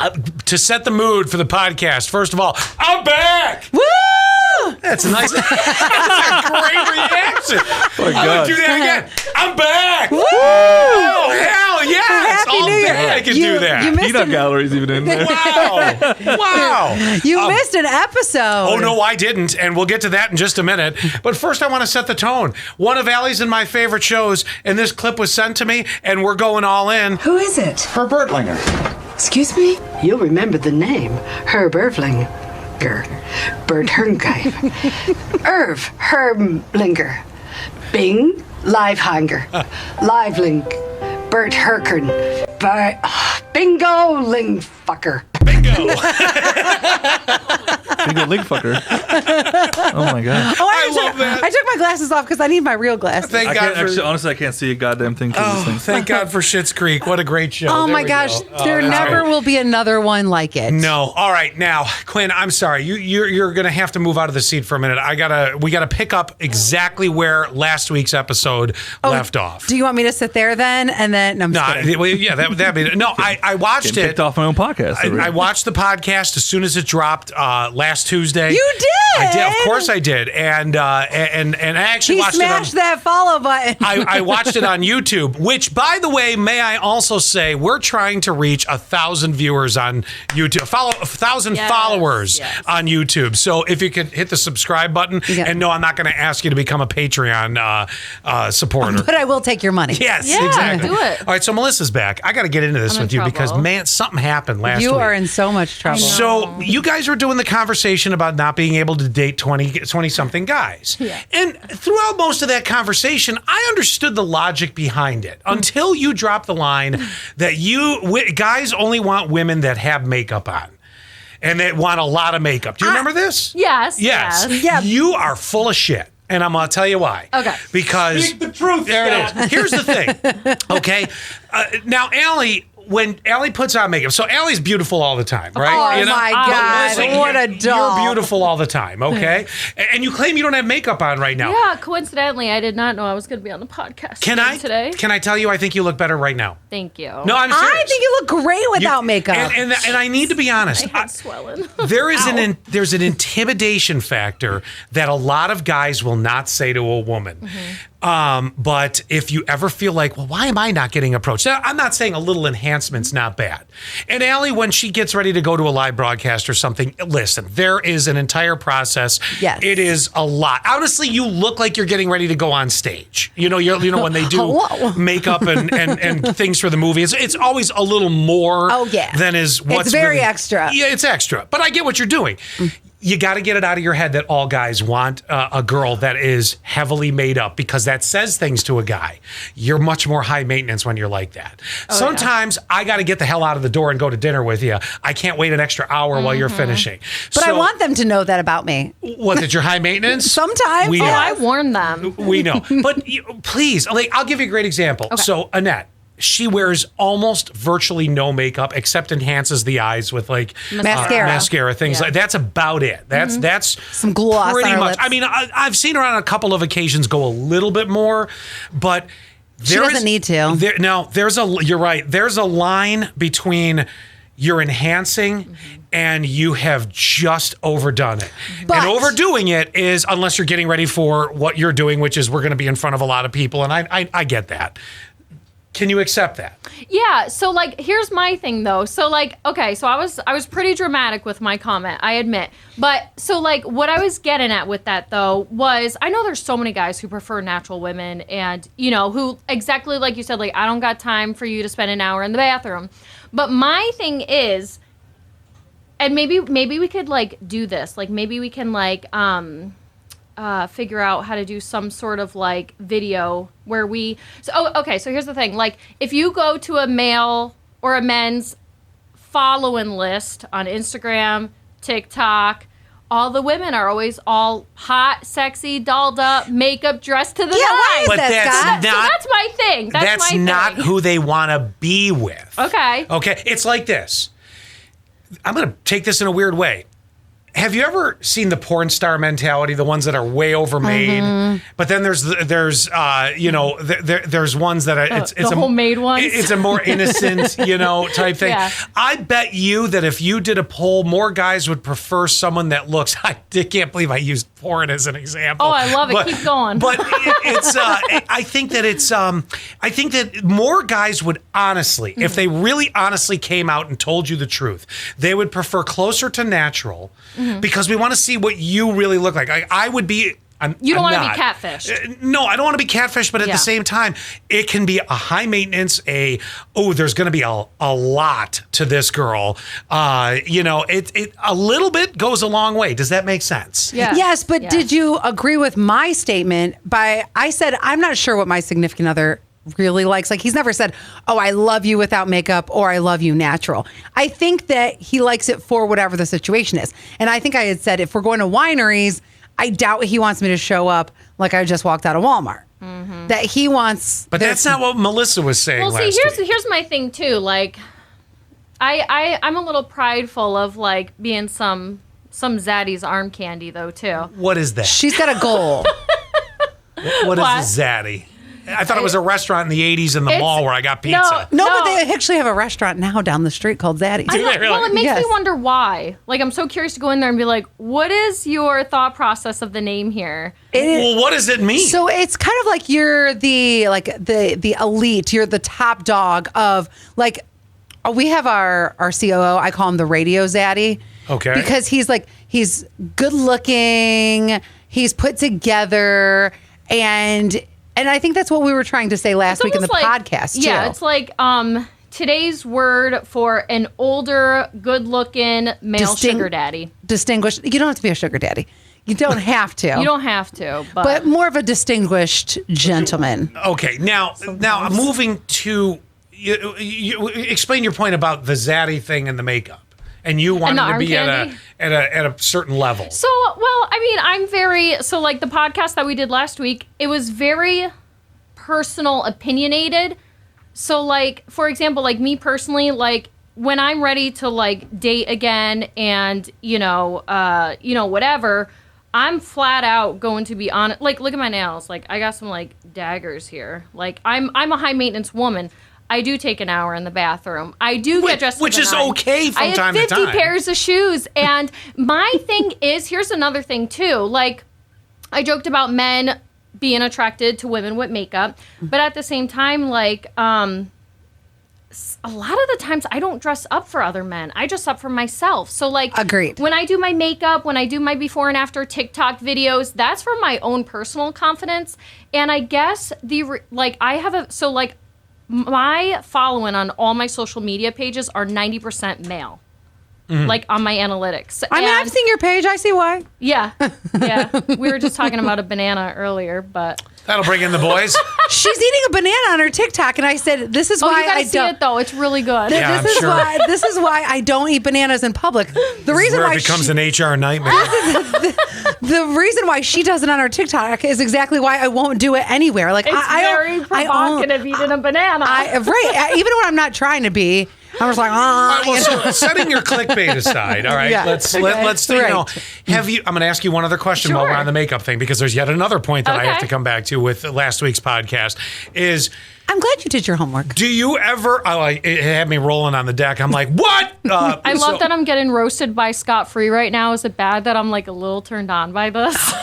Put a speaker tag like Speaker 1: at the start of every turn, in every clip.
Speaker 1: To set the mood for the podcast, first of all, I'm back.
Speaker 2: Woo!
Speaker 1: That's nice. That's a great reaction.
Speaker 3: Oh,
Speaker 1: I'm going to do that again. I'm back.
Speaker 2: Woo!
Speaker 1: Oh, hell yes.
Speaker 2: Happy
Speaker 1: All
Speaker 2: New Year.
Speaker 1: day I can do that.
Speaker 2: You missed
Speaker 3: Peanut galleries even in there.
Speaker 1: Wow.
Speaker 2: You missed an episode.
Speaker 1: Oh, no, I didn't. And we'll get to that in just a minute. But first, I want to set the tone. One of Allie's and my favorite shows, and this clip was sent to me, and we're going all in.
Speaker 4: Who is it?
Speaker 5: Herb Ertlinger.
Speaker 4: Excuse me? You'll remember the name. Herb Ertlinger. Bert Herngreif. Irv Herblinger. Bing Livehanger. Livelink. Bert Herkern. Bingo Lingfucker.
Speaker 1: Bingo.
Speaker 3: Bingo lig fucker. Oh my god.
Speaker 2: Oh,
Speaker 1: I love that.
Speaker 2: I took my glasses off because I need my real glasses.
Speaker 1: Thank
Speaker 3: I
Speaker 1: God
Speaker 3: can't
Speaker 1: for...
Speaker 3: actually, honestly, I can't see a goddamn thing through this thing.
Speaker 1: Thank God for Schitt's Creek. What a great show.
Speaker 2: Oh
Speaker 1: There
Speaker 2: my
Speaker 1: we
Speaker 2: gosh,
Speaker 1: go.
Speaker 2: there
Speaker 1: that's
Speaker 2: never
Speaker 1: great.
Speaker 2: will be another one like it.
Speaker 1: No. All right. Now, Quinn, I'm sorry. You're going to have to move out of the seat for a minute. We got to pick up exactly where last week's episode left off.
Speaker 2: Do you want me to sit there then? And then, no, I'm just kidding.
Speaker 1: Well, yeah, that'd be... No, I watched
Speaker 3: Getting
Speaker 1: it.
Speaker 3: kicked off my own podcast.
Speaker 1: I watched the podcast as soon as it dropped last Tuesday.
Speaker 2: You did?
Speaker 1: I did. Of course I did. And I actually
Speaker 2: He
Speaker 1: watched
Speaker 2: smashed
Speaker 1: it on...
Speaker 2: that follow button.
Speaker 1: I watched it on YouTube, which, by the way, may I also say, we're trying to reach 1,000 viewers on YouTube, 1,000 followers on YouTube. So if you could hit the subscribe button, and no, I'm not going to ask you to become a Patreon supporter.
Speaker 2: But I will take your money.
Speaker 1: Yes,
Speaker 6: Yeah,
Speaker 1: exactly.
Speaker 6: do it.
Speaker 1: All right, so Melissa's back. I got to get into this
Speaker 6: I'm in
Speaker 1: with you
Speaker 6: trouble.
Speaker 1: because, man, something happened last week.
Speaker 2: You are in so much trouble.
Speaker 1: So you guys were doing the conversation about not being able to date 20-something guys.
Speaker 6: Yeah.
Speaker 1: And throughout most of that conversation, I understood the logic behind it until you dropped the line that guys only want women that have makeup on. And that want a lot of makeup. Do you remember this?
Speaker 6: Yes.
Speaker 1: Yes.
Speaker 2: Yeah.
Speaker 1: You are full of shit. And I'm going to tell you why.
Speaker 6: Okay.
Speaker 1: Because...
Speaker 5: Speak the truth,
Speaker 1: There
Speaker 5: Scott.
Speaker 1: it is. Here's the thing. Okay. Now, Allie... When Allie puts on makeup, so Allie's beautiful all the time, right?
Speaker 2: Oh my God,
Speaker 1: Listen,
Speaker 2: what a doll.
Speaker 1: You're beautiful all the time, okay? And you claim you don't have makeup on right now.
Speaker 6: Yeah, coincidentally, I did not know I was going to be on the podcast today.
Speaker 1: Can I tell you, I think you look better right now.
Speaker 6: Thank you.
Speaker 1: No, I'm serious.
Speaker 2: I think you look great without makeup.
Speaker 1: And I need to be honest.
Speaker 6: My head's swelling.
Speaker 1: There's an intimidation factor that a lot of guys will not say to a woman. But if you ever feel like, well, why am I not getting approached? Now, I'm not saying a little enhancement's not bad. And Allie, when she gets ready to go to a live broadcast or something, listen, there is an entire process.
Speaker 2: Yes.
Speaker 1: It is a lot. Honestly, you look like you're getting ready to go on stage. You know when they do
Speaker 2: Whoa.
Speaker 1: makeup and things for the movie. It's always a little more than is what's
Speaker 2: It's very
Speaker 1: really,
Speaker 2: extra.
Speaker 1: Yeah, it's extra. But I get what you're doing. You got to get it out of your head that all guys want a girl that is heavily made up because that says things to a guy. You're much more high maintenance when you're like that. Sometimes I got to get the hell out of the door and go to dinner with you. I can't wait an extra hour while you're finishing.
Speaker 2: But I want them to know that about me.
Speaker 1: What, that you're high maintenance?
Speaker 2: Sometimes.
Speaker 1: We
Speaker 6: Oh,
Speaker 1: know.
Speaker 6: I warned them.
Speaker 1: We know. But please, I'll give you a great example.
Speaker 6: Okay.
Speaker 1: So Annette, she wears almost virtually no makeup except enhances the eyes with mascara, things like that's about it. That's
Speaker 2: some gloss
Speaker 1: pretty
Speaker 2: on her
Speaker 1: much.
Speaker 2: lips.
Speaker 1: I mean, I've seen her on a couple of occasions go a little bit more, but
Speaker 2: She doesn't need to.
Speaker 1: You're right. There's a line between you're enhancing and you have just overdone it.
Speaker 2: But-
Speaker 1: and overdoing it is, unless you're getting ready for what you're doing, which is we're going to be in front of a lot of people, and I get that. Can you accept that?
Speaker 6: Yeah, so here's my thing though. So okay, so I was pretty dramatic with my comment, I admit. But so what I was getting at with that though was I know there's so many guys who prefer natural women and who exactly like you said, I don't got time for you to spend an hour in the bathroom. But my thing is, and maybe we could do this. Maybe we can figure out how to do some sort of video where so here's the thing. If you go to a male or a men's following list on Instagram, TikTok, all the women are always all hot, sexy, dolled up, makeup, dressed to the
Speaker 2: why is
Speaker 6: nines.
Speaker 1: But
Speaker 2: that,
Speaker 1: that's
Speaker 2: Scott?
Speaker 1: not.
Speaker 6: So that's my thing. That's my
Speaker 1: not
Speaker 6: thing.
Speaker 1: who they want to be with.
Speaker 6: Okay.
Speaker 1: Okay. It's like this. I'm going to take this in a weird way. Have you ever seen the porn star mentality? The ones that are way overmade, but then there's there's ones that are it's
Speaker 6: the homemade ones.
Speaker 1: It's a more innocent type thing.
Speaker 6: Yeah.
Speaker 1: I bet you that if you did a poll, more guys would prefer someone that looks. I can't believe I used porn as an example.
Speaker 6: Oh, I love it. Keep going.
Speaker 1: But it's I think that more guys would honestly, if they really honestly came out and told you the truth, they would prefer closer to natural. Because we want to see what you really look like. I would be.
Speaker 6: You don't want to be catfished.
Speaker 1: No, I don't want to be catfished, but at the same time, it can be a high maintenance. There's going to be a lot to this girl. It a little bit goes a long way. Does that make sense?
Speaker 6: Yeah.
Speaker 2: Yes, but did you agree with my statement? I said I'm not sure what my significant other really likes. Like, he's never said, oh, I love you without makeup or I love you natural. I think that he likes it for whatever the situation is. And I think I had said, if we're going to wineries, I doubt he wants me to show up like I just walked out of Walmart. That he wants.
Speaker 1: But that's not what Melissa was saying.
Speaker 6: Well, see, here's my thing too. Like, I'm a little prideful of like being some Zaddy's arm candy though too.
Speaker 1: What is that?
Speaker 2: She's got a goal.
Speaker 1: What is Zaddy? I thought it was a restaurant in the 80s in the mall where I got pizza.
Speaker 2: No, but they actually have a restaurant now down the street called Zaddy's.
Speaker 6: Well, it makes me wonder why. Like, I'm so curious to go in there and be like, what is your thought process of the name here?
Speaker 1: Well, what does it mean?
Speaker 2: So it's kind of like you're the elite. You're the top dog of, like, we have our COO. I call him the radio Zaddy.
Speaker 1: Okay.
Speaker 2: Because he's good looking. He's put together, and I think that's what we were trying to say last week in the podcast, too.
Speaker 6: Yeah, it's like today's word for an older, good-looking male sugar daddy.
Speaker 2: Distinguished. You don't have to be a sugar daddy. You don't have to.
Speaker 6: You don't have to.
Speaker 2: But more of a distinguished gentleman.
Speaker 1: Okay, now moving to... You explain your point about the Zaddy thing and the makeup. And you wanted to be at a certain level.
Speaker 6: So, well, I mean, like the podcast that we did last week, it was very personal, opinionated. So, like, for example, like me personally, like when I'm ready to like date again and, whatever, I'm flat out going to be honest. Like, look at my nails. Like, I got some like daggers here. Like, I'm a high maintenance woman. I do take an hour in the bathroom. I do get dressed,
Speaker 1: which is okay from time to time.
Speaker 6: I have 50 pairs of shoes, and my thing is, here's another thing too. Like, I joked about men being attracted to women with makeup, but at the same time, like, a lot of the times I don't dress up for other men. I dress up for myself. So, like,
Speaker 2: agreed.
Speaker 6: When I do my makeup, when I do my before and after TikTok videos, that's for my own personal confidence. And I guess my following on all my social media pages are 90% male, like on my analytics.
Speaker 2: I mean, I've seen your page. I see why.
Speaker 6: Yeah. We were just talking about a banana earlier, but...
Speaker 1: That'll bring in the boys.
Speaker 2: She's eating a banana on her TikTok, and I said, "This is why
Speaker 6: you gotta see it though. It's really good."
Speaker 2: This is why I don't eat bananas in public. The reason why
Speaker 1: it becomes an HR nightmare.
Speaker 2: The reason why she does it on her TikTok is exactly why I won't do it anywhere. Like,
Speaker 6: it's very provocative eating a banana.
Speaker 2: Right. Even when I'm not trying to be. I was like,
Speaker 1: all right, so setting your clickbait aside, all right, let's have you, I'm going to ask you one other question while we're on the makeup thing, because there's yet another point that I have to come back to with last week's podcast is...
Speaker 2: I'm glad you did your homework.
Speaker 1: Do you ever, it had me rolling on the deck. I'm like, what?
Speaker 6: I love that I'm getting roasted by Scott Free right now. Is it bad that I'm like a little turned on by this?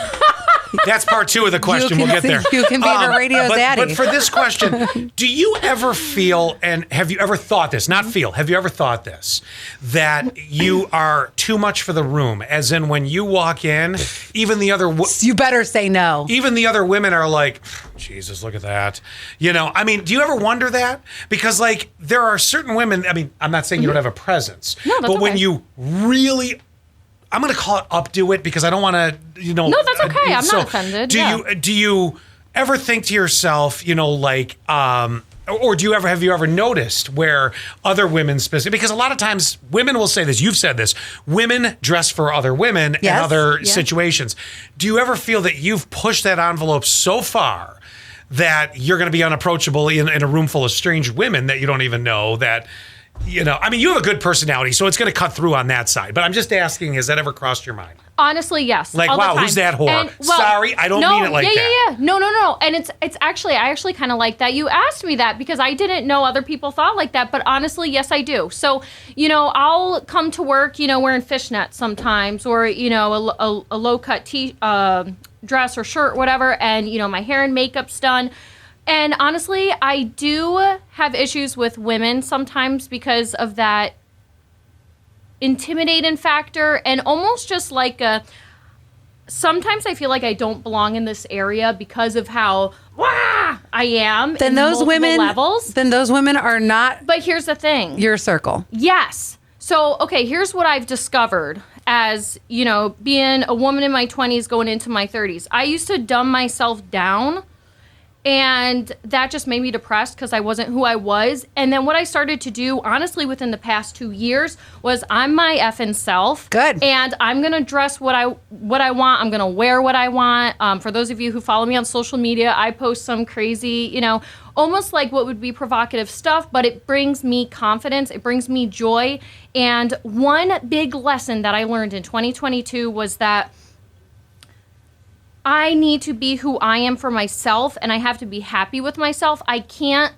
Speaker 1: That's part 2 of the question. We'll get there.
Speaker 2: You can be the radio daddy.
Speaker 1: But for this question, do you ever feel, and have you ever thought this, have you ever thought this, that you are too much for the room? As in, when you walk in, even the other...
Speaker 2: You better say no.
Speaker 1: Even the other women are like, Jesus, look at that. I mean, do you ever wonder that? Because, like, there are certain women, I mean, I'm not saying you don't have a presence.
Speaker 6: No, that's
Speaker 1: but when you really... I'm going to call it updo it because I don't want to,
Speaker 6: No, that's okay. I'm not offended.
Speaker 1: Do you ever think to yourself, or have you ever noticed where other women specifically, because a lot of times women will say this, you've said this, women dress for other women in other situations. Do you ever feel that you've pushed that envelope so far that you're going to be unapproachable in a room full of strange women that you don't even know, that you know, I mean, you have a good personality, so it's going to cut through on that side. But I'm just asking, has that ever crossed your mind?
Speaker 6: Honestly, yes.
Speaker 1: Like,
Speaker 6: all the
Speaker 1: wow,
Speaker 6: time.
Speaker 1: who's that whore?
Speaker 6: And,
Speaker 1: Sorry, I don't mean it like that.
Speaker 6: Yeah. No. And it's actually, I actually kind of like that you asked me that because I didn't know other people thought like that. But honestly, yes, I do. So, you know, I'll come to work, you know, wearing fishnets sometimes, or, you know, a low cut dress or shirt, whatever, and, you know, my hair and makeup's done. And honestly, I do have issues with women sometimes because of that intimidating factor, and almost just like sometimes I feel like I don't belong in this area because of how I am.
Speaker 2: Then
Speaker 6: in
Speaker 2: those women
Speaker 6: levels.
Speaker 2: Then those women are not
Speaker 6: But here's the thing.
Speaker 2: your circle.
Speaker 6: Yes. So, okay, here's what I've discovered as, you know, being a woman in my 20s going into my 30s. I used to dumb myself down, and that just made me depressed because I wasn't who I was. And then what I started to do, honestly, within the past 2 years, was I'm my effing self.
Speaker 2: Good.
Speaker 6: And I'm going to dress what I want. I'm going to wear what I want. For those of you who follow me on social media, I post some crazy, you know, almost like what would be provocative stuff, but it brings me confidence. It brings me joy. And one big lesson that I learned in 2022 was that I need to be who I am for myself, and I have to be happy with myself. I can't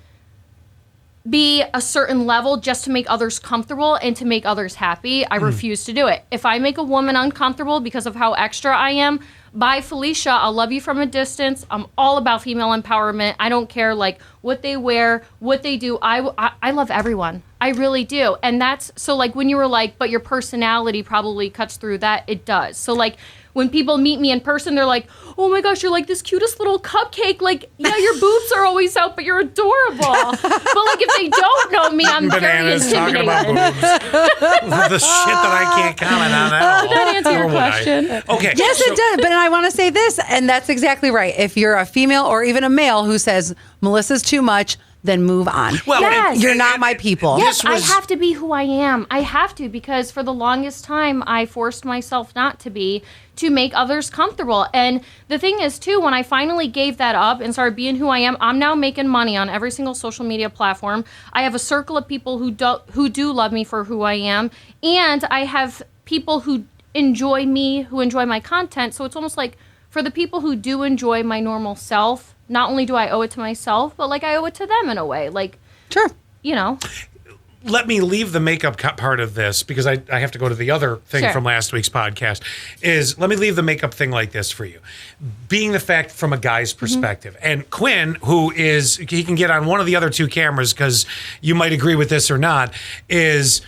Speaker 6: be a certain level just to make others comfortable and to make others happy. I refuse to do it. If I make a woman uncomfortable because of how extra I am, bye, Felicia. I'll love you from a distance. I'm all about female empowerment. I don't care like what they wear, what they do. I love everyone. I really do. And that's so like when you were like, but your personality probably cuts through that. It does. So like when people meet me in person, they're like, oh my gosh, you're like this cutest little cupcake. Like, yeah, your boobs are always out, but you're adorable. But like if they don't know me, I'm
Speaker 1: Bananas
Speaker 6: very
Speaker 1: talking
Speaker 6: intimidated.
Speaker 1: about boobs. The shit that I can't comment on at all.
Speaker 6: Did that answer your
Speaker 1: Or would I?
Speaker 6: question?
Speaker 1: Okay.
Speaker 2: Yes,
Speaker 1: so-
Speaker 2: it does. But I want to say this, and that's exactly right. If you're a female or even a male who says Melissa's too much, then move on.
Speaker 1: Well,
Speaker 6: Yes.
Speaker 2: You're not my people.
Speaker 6: Yes,
Speaker 1: This was-
Speaker 6: I have to be who I am. I have to, because for the longest time, I forced myself not to be, to make others comfortable. And the thing is, too, when I finally gave that up and started being who I am, I'm now making money on every single social media platform. I have a circle of people who do love me for who I am. And I have people who enjoy me, who enjoy my content. So it's almost like for the people who do enjoy my normal self, not only do I owe it to myself, but like I owe it to them in a way. Like,
Speaker 2: Sure.
Speaker 6: you know.
Speaker 1: Let me leave the makeup part of this because I have to go to the other thing
Speaker 6: Sure.
Speaker 1: from last week's podcast. Let me leave the makeup thing like this for you. Being the fact from a guy's perspective. And Quinn, he can get on one of the other two cameras because you might agree with this or not, is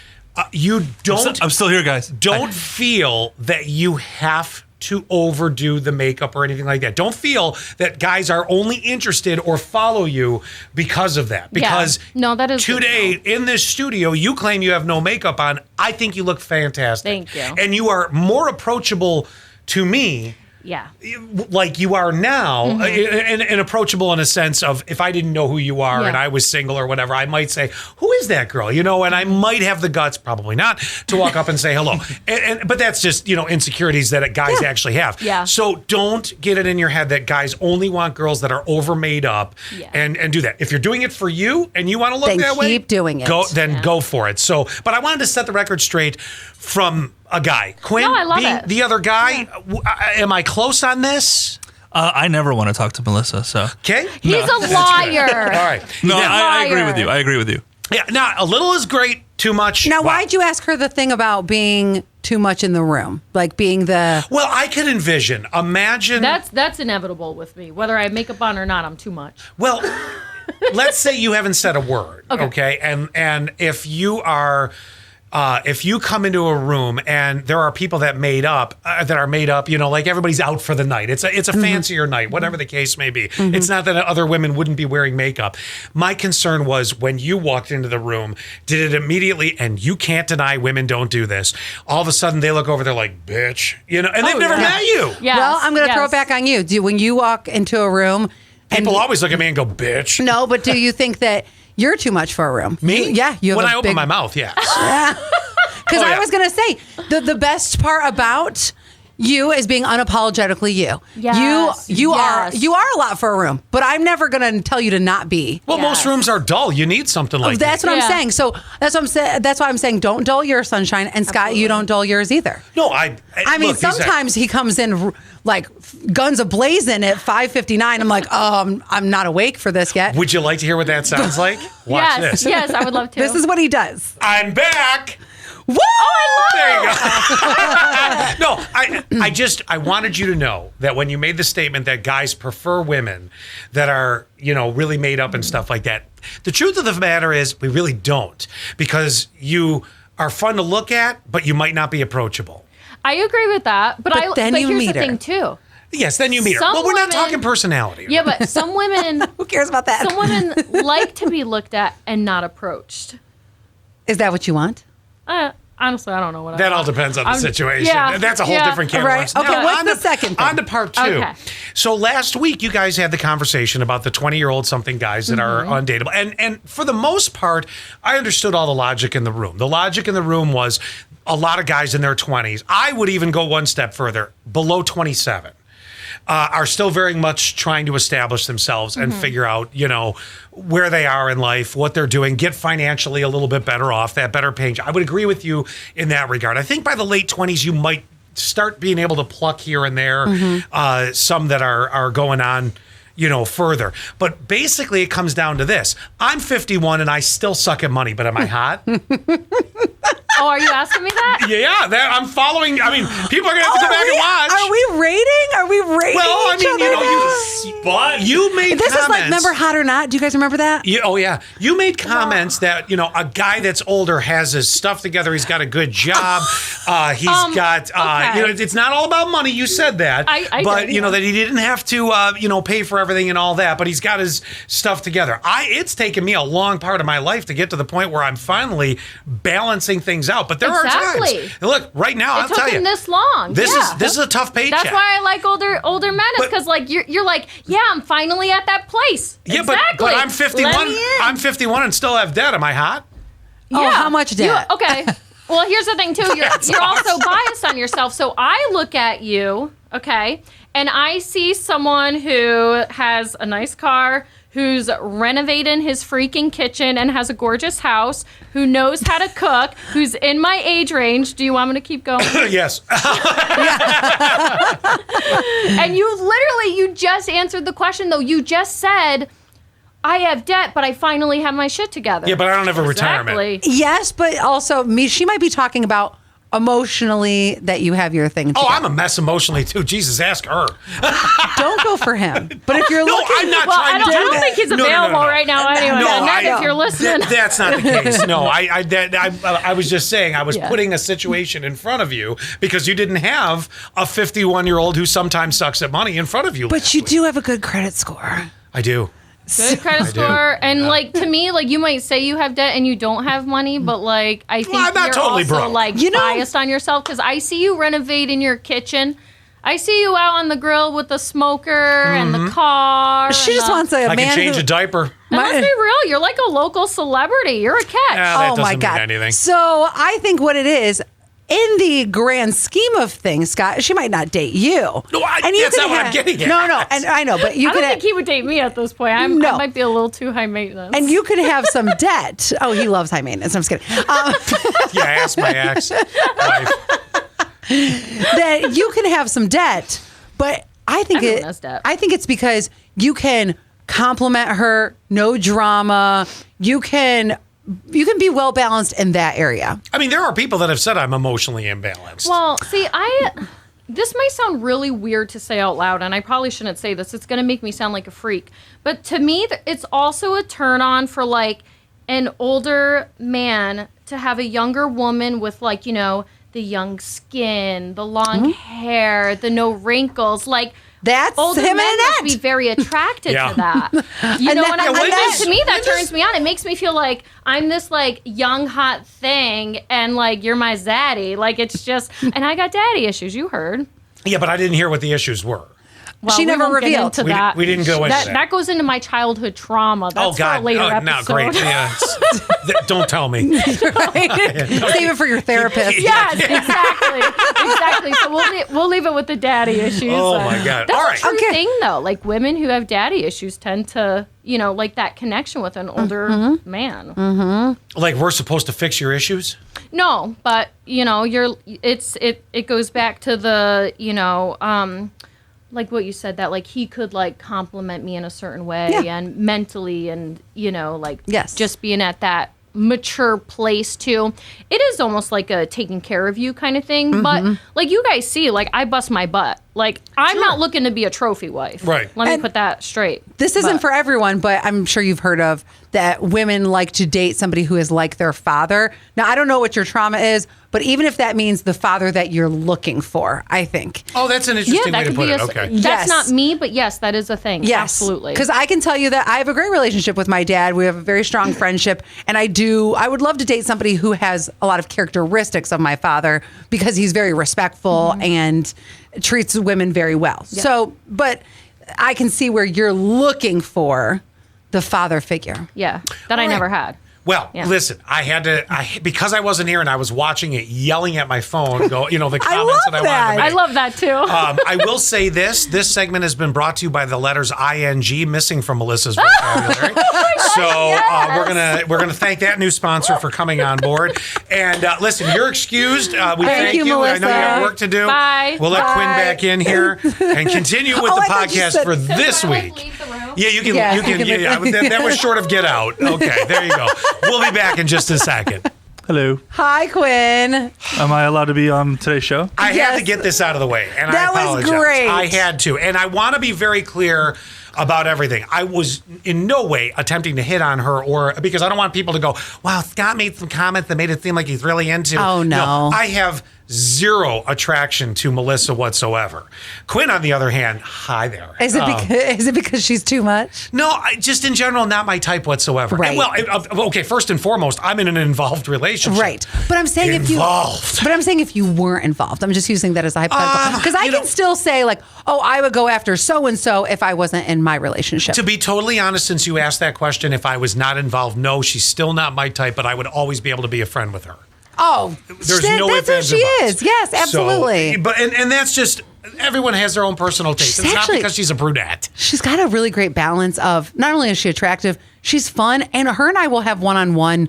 Speaker 1: you don't.
Speaker 3: I'm still here, guys.
Speaker 1: Don't feel that you have to overdo the makeup or anything like that. Don't feel that guys are only interested or follow you because of that. Because
Speaker 6: No, that is
Speaker 1: today
Speaker 6: good to
Speaker 1: in this studio, you claim you have no makeup on. I think you look fantastic.
Speaker 6: Thank you.
Speaker 1: And you are more approachable to me
Speaker 6: Yeah.
Speaker 1: like you are now, and approachable in a sense of if I didn't know who you are
Speaker 6: Yeah.
Speaker 1: and I was single or whatever, I might say, who is that girl? You know, and I might have the guts, probably not, to walk up and say hello. But that's just, you know, insecurities that guys actually have.
Speaker 6: Yeah.
Speaker 1: So don't get it in your head that guys only want girls that are over made up
Speaker 6: Yeah.
Speaker 1: and do that. If you're doing it for you and you want to look
Speaker 2: Then
Speaker 1: that way,
Speaker 2: keep doing it.
Speaker 1: Go for it. So, but I wanted to set the record straight from a guy. Quinn,
Speaker 6: No, I love
Speaker 1: being
Speaker 6: it.
Speaker 1: the other guy, am I close on this?
Speaker 3: I never want to talk to Melissa, so.
Speaker 1: Okay.
Speaker 6: He's a liar.
Speaker 1: All right.
Speaker 3: No,
Speaker 6: He's a
Speaker 3: I agree
Speaker 6: liar.
Speaker 3: with you. I agree with you.
Speaker 1: Yeah. Now, a little is great. Too much.
Speaker 2: Now,
Speaker 1: wow.
Speaker 2: why'd you ask her the thing about being too much in the room? Like being the...
Speaker 1: Well, I could imagine.
Speaker 6: That's inevitable with me. Whether I have makeup on or not, I'm too much.
Speaker 1: Well, let's say you haven't said a word. Okay. And if you are. If you come into a room and there are people that are made up, you know, like everybody's out for the night. It's a fancier night, whatever the case may be. It's not that other women wouldn't be wearing makeup. My concern was when you walked into the room, did it immediately, and you can't deny women don't do this. All of a sudden they look over, they're like, bitch, you know, and they've never met you.
Speaker 6: Yes,
Speaker 2: Well, I'm going to throw
Speaker 6: yes.
Speaker 2: it back on you. When you walk into a room...
Speaker 1: People always look at me and go, bitch.
Speaker 2: No, but do you think that you're too much for a room?
Speaker 1: Me?
Speaker 2: Yeah. You have
Speaker 1: when
Speaker 2: a
Speaker 1: I open
Speaker 2: big-
Speaker 1: my mouth, yes.
Speaker 2: Because
Speaker 1: Oh, yeah.
Speaker 2: I was going to say, the best part about you as being unapologetically you.
Speaker 6: Yes.
Speaker 2: You are a lot for a room, but I'm never going to tell you to not be.
Speaker 1: Well, most rooms are dull. You need something like
Speaker 2: That's
Speaker 1: that.
Speaker 2: what I'm saying. So that's why I'm saying don't dull your sunshine, and Scott, you don't dull yours either.
Speaker 1: No, I
Speaker 2: mean,
Speaker 1: look,
Speaker 2: sometimes he comes in like guns a-blazing at 5:59. I'm like, I'm not awake for this yet.
Speaker 1: Would you like to hear what that sounds like? Watch this.
Speaker 6: Yes, I would love to.
Speaker 2: This is what he does.
Speaker 1: I'm back.
Speaker 2: Woo!
Speaker 1: There you go. No, I wanted you to know that when you made the statement that guys prefer women that are, really made up and stuff like that, the truth of the matter is we really don't, because you are fun to look at, but you might not be approachable.
Speaker 6: I agree with that, but
Speaker 2: you
Speaker 6: here's
Speaker 2: meet
Speaker 6: the
Speaker 2: her.
Speaker 6: thing too.
Speaker 1: Yes, then you meet her.
Speaker 6: Some
Speaker 1: Well, we're not
Speaker 6: women-
Speaker 1: talking personality.
Speaker 6: Yeah, but some women,
Speaker 2: Who cares about that?
Speaker 6: some women like to be looked at and not approached.
Speaker 2: Is that what you want?
Speaker 6: Honestly, I don't know what
Speaker 1: That
Speaker 6: I
Speaker 1: all
Speaker 6: want.
Speaker 1: depends on the situation.
Speaker 6: yeah,
Speaker 1: That's a whole
Speaker 6: yeah.
Speaker 1: different can of
Speaker 2: Right.
Speaker 1: worms.
Speaker 2: Okay, what's
Speaker 1: on
Speaker 2: the
Speaker 1: to-
Speaker 2: second thing?
Speaker 1: On to part 2.
Speaker 6: Okay.
Speaker 1: So last week, you guys had the conversation about the 20-year-old something guys that are undateable. And for the most part, I understood all the logic in the room. The logic in the room was a lot of guys in their 20s. I would even go one step further, below 27. Are still very much trying to establish themselves and figure out, where they are in life, what they're doing, get financially a little bit better off, that better paying job. I would agree with you in that regard. I think by the late 20s, you might start being able to pluck here and there some that are going on, further. But basically, it comes down to this. I'm 51 and I still suck at money, but am I hot?
Speaker 6: Oh, are you asking me that?
Speaker 1: Yeah, I'm following. I mean, people are going to have to go back and watch.
Speaker 2: Are we rating? Are we rating?
Speaker 1: Well, I
Speaker 2: each
Speaker 1: mean,
Speaker 2: other now?
Speaker 1: you made
Speaker 2: This
Speaker 1: comments.
Speaker 2: is like, remember Hot or Not? Do you guys remember that?
Speaker 1: Yeah. You made comments that, a guy that's older has his stuff together. He's got a good job. He's got,
Speaker 6: okay.
Speaker 1: it's not all about money. You said that.
Speaker 6: I
Speaker 1: but,
Speaker 6: did,
Speaker 1: that he didn't have to, pay for everything and all that. But he's got his stuff together. It's taken me a long part of my life to get to the point where I'm finally balancing things out. But there are times. And look, right now, I'll
Speaker 6: It took
Speaker 1: tell you.
Speaker 6: him this long.
Speaker 1: This is a tough paycheck.
Speaker 6: That's why I like older men, is because you're like, yeah, I'm finally at that place.
Speaker 1: Yeah,
Speaker 6: exactly.
Speaker 1: but I'm 51.
Speaker 6: Let me in.
Speaker 1: I'm 51 and still have debt. Am I hot?
Speaker 2: Oh, how much debt?
Speaker 6: Okay. Well, here's the thing too. You're also biased on yourself. So I look at you, okay, and I see someone who has a nice car, who's renovating his freaking kitchen and has a gorgeous house, who knows how to cook, who's in my age range. Do you want me to keep going?
Speaker 1: Yes.
Speaker 6: And you just answered the question, though. You just said, I have debt, but I finally have my shit together.
Speaker 1: Yeah, but I don't have a retirement.
Speaker 6: Exactly.
Speaker 2: Yes, but also she might be talking about emotionally that you have your thing together.
Speaker 1: Oh, I'm a mess emotionally too. Jesus, ask her.
Speaker 2: Don't go for him. But if you're
Speaker 1: No,
Speaker 2: looking,
Speaker 1: I'm not
Speaker 6: Well,
Speaker 1: trying
Speaker 6: I
Speaker 1: to do
Speaker 6: don't
Speaker 1: that.
Speaker 6: think he's
Speaker 1: No,
Speaker 6: available
Speaker 1: no.
Speaker 6: right now anyway.
Speaker 1: No,
Speaker 6: Annette, if you're listening.
Speaker 1: That's not the case. No, I was just saying I was
Speaker 6: Yeah.
Speaker 1: putting a situation in front of you because you didn't have a 51-year-old who sometimes sucks at money in front of you.
Speaker 2: but
Speaker 1: last
Speaker 2: you
Speaker 1: week.
Speaker 2: do have a good credit score.
Speaker 1: I do.
Speaker 6: Good credit
Speaker 1: I do.
Speaker 6: score. And
Speaker 1: Yeah.
Speaker 6: to me, you might say you have debt and you don't have money, but I think
Speaker 1: Well, I'm not
Speaker 6: you're
Speaker 1: totally
Speaker 6: also
Speaker 1: broke.
Speaker 6: biased on yourself, because I see you renovating your kitchen. I see you out on the grill with the smoker and the car.
Speaker 2: She
Speaker 6: and
Speaker 2: just
Speaker 6: the-
Speaker 2: wants a
Speaker 1: I
Speaker 2: man
Speaker 1: can change
Speaker 2: who,
Speaker 1: a diaper.
Speaker 6: And let's be real, you're like a local celebrity. You're a catch.
Speaker 1: Yeah, that
Speaker 2: oh my
Speaker 1: doesn't
Speaker 2: God.
Speaker 1: mean anything.
Speaker 2: So I think what it is, in the grand scheme of things, Scott, she might not date you.
Speaker 1: No,
Speaker 2: you
Speaker 1: that's
Speaker 2: could
Speaker 1: not what I'm getting at.
Speaker 2: No, and I know, but you
Speaker 6: I
Speaker 2: could
Speaker 6: don't think he would date me at this point. I
Speaker 2: No.
Speaker 6: might be a little too high maintenance.
Speaker 2: and you could have some debt. Oh, he loves high maintenance. I'm just kidding.
Speaker 1: Yeah, ask my ex-wife.
Speaker 2: That you can have some debt, but I think
Speaker 6: Everyone has debt.
Speaker 2: I think it's because you can compliment her, no drama. You can be well balanced in that area.
Speaker 1: I mean, there are people that have said I'm emotionally imbalanced.
Speaker 6: Well, see, this might sound really weird to say out loud, and I probably shouldn't say this. It's going to make me sound like a freak. But to me, it's also a turn on for an older man to have a younger woman with the young skin, the long hair, the no wrinkles.
Speaker 2: That's
Speaker 6: Older
Speaker 2: him
Speaker 6: men
Speaker 2: and
Speaker 6: must
Speaker 2: Annette.
Speaker 6: be very attracted
Speaker 1: Yeah.
Speaker 6: to that. You know what I
Speaker 1: Yeah,
Speaker 6: mean?
Speaker 1: when does-
Speaker 6: To me, that
Speaker 1: when does-
Speaker 6: turns me on. It makes me feel like I'm this young hot thing, and you're my zaddy. It's just, and I got daddy issues. You heard.
Speaker 1: Yeah, but I didn't hear what the issues were.
Speaker 6: Well,
Speaker 2: she
Speaker 6: we
Speaker 2: never
Speaker 6: won't get
Speaker 2: revealed.
Speaker 6: into that.
Speaker 1: We didn't go into that.
Speaker 6: That goes into my childhood trauma. That's for a later episode.
Speaker 1: No, great. Yeah, don't tell me.
Speaker 2: Right? Save it for your therapist.
Speaker 6: Yes, exactly. So we'll leave it with the daddy issues.
Speaker 1: Oh my God!
Speaker 6: That's
Speaker 1: All right.
Speaker 6: a true thing, though. Like women who have daddy issues tend to, like that connection with an older man.
Speaker 2: Mm-hmm.
Speaker 1: Like we're supposed to fix your issues.
Speaker 6: No, but it goes back to the like what you said, that like he could like compliment me in a certain way and mentally, and just being at that mature place too. It is almost like a taking care of you kind of thing. But like you guys see, like I bust my butt. Like I'm not looking to be a trophy wife.
Speaker 1: Right.
Speaker 6: Let me put that straight.
Speaker 2: This isn't for everyone, but I'm sure you've heard of that women like to date somebody who is like their father. Now, I don't know what your trauma is, but even if that means the father that you're looking for, I think.
Speaker 1: Oh, that's an interesting way to put it. Okay.
Speaker 6: That's not me, but yes, that is a thing.
Speaker 2: Yes.
Speaker 6: Absolutely.
Speaker 2: Because I can tell you that I have a great relationship with my dad. We have a very strong friendship. And I would love to date somebody who has a lot of characteristics of my father because he's very respectful and treats women very well. Yeah. So, but I can see where you're looking for the father figure.
Speaker 6: Yeah, that I never had.
Speaker 1: Well, listen, I had to, because I wasn't here and I was watching it, yelling at my phone, the comments that I wanted to make.
Speaker 6: I love that too.
Speaker 1: I will say this segment has been brought to you by the letters ING, missing from Melissa's vocabulary. We're gonna thank that new sponsor for coming on board. And listen, you're excused. We thank you.
Speaker 2: Melissa.
Speaker 1: I know you have work to do.
Speaker 6: Bye.
Speaker 1: We'll let Quinn back in here and continue with the podcast for this week. Yeah, you can. That was short of get out. Okay, there you go. We'll be back in just a second.
Speaker 3: Hello.
Speaker 2: Hi, Quinn.
Speaker 3: Am I allowed to be on today's show?
Speaker 1: I had to get this out of the way, and I apologize.
Speaker 2: That was great.
Speaker 1: I had to, and I want to be very clear about everything. I was in no way attempting to hit on her, or because I don't want people to go, wow, Scott made some comments that made it seem like he's really into.
Speaker 2: Oh, no.
Speaker 1: I have zero attraction to Melissa whatsoever. Quinn, on the other hand, hi there.
Speaker 2: Is it because she's too much?
Speaker 1: No, just in general, not my type whatsoever.
Speaker 2: Right.
Speaker 1: Well, okay. First and foremost, I'm in an involved relationship.
Speaker 2: Right. But I'm saying if you weren't involved, I'm just using that as a hypothetical because I can still say like, oh, I would go after so and so if I wasn't in my relationship.
Speaker 1: To be totally honest, since you asked that question, if I was not involved, no, she's still not my type, but I would always be able to be a friend with her.
Speaker 2: Oh,
Speaker 1: that's
Speaker 2: who she is. Yes, absolutely.
Speaker 1: So, and that's just, everyone has their own personal taste. It's not because she's a brunette.
Speaker 2: She's got a really great balance of not only is she attractive, she's fun, and her and I will have one-on-one,